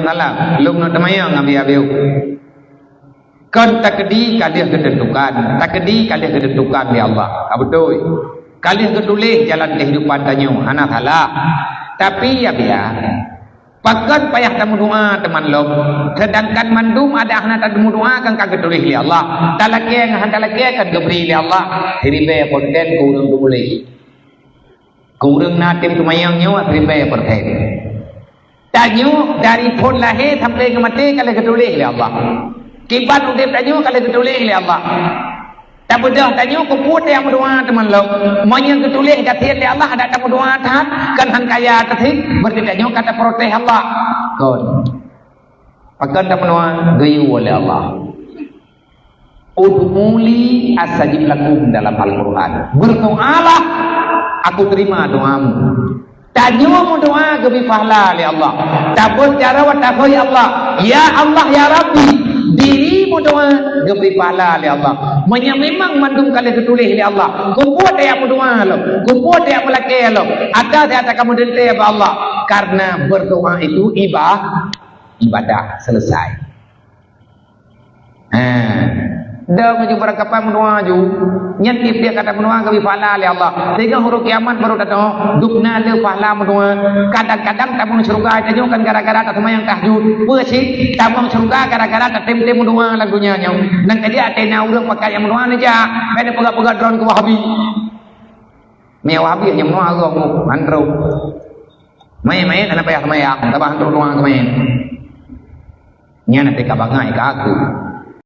Malam lung nak temayang ambil kan takdi kalian ketentukan takdi kalian ketentukan ya Allah betul kalian ketulis jalan kehidupan tanyo anak salah tapi ya biar pakat payah tamu doa teman lom sedangkan mandum ada anak tamu doa kan kagak tulis li Allah talaki kan gebri li Allah hiribe konten kurang dulai kurang natim temayang nyawa hiribe perten tanyo dari pun lahir sampai ke mati kalau ketulis oleh Allah. Kibat udip tanyo kalau ketulis oleh Allah. Tak betul tanyo kuput yang berdoa teman lo. Monya ketulis kata oleh Allah ada tamu doa taat kan han kaya tatik berarti tanyo kata protes Allah. Kon. Pakan tamu doa gayu oleh Allah. Udmuli astajib lakum dalam Al-Qur'an. Berdoalah aku terima doamu. Tanyo mu doa ke pahala oleh Allah. Tabut cara wa takoi Allah. Ya Allah ya Rabbi, dirimu doa ke pahala oleh Allah. Memang mandum kali ketulis oleh Allah. Kumpul dia mu doa lo. Kumpul dia melaki lo. Ada saya kamu dente ya Allah. Karena berdoa itu ibadah selesai. Dah menuju berangkapan mendoa ju nyatip dia kata mendoa ke pahala oleh Allah sehingga huruf kiamat baru datang dukna le pahala mendoa kadang-kadang tamu surga aja kan gara-gara tak sembahyang tahajud bersih tamu surga gara-gara tak tem-tem mendoa lagunya nyau dan tadi atena urang pakai yang mendoa aja beda pegat-pegat drone ke wahabi me wahabi yang mendoa aku antro main-main ana payah sembahyang tabah antro doa ke main nya nanti kabangai ke aku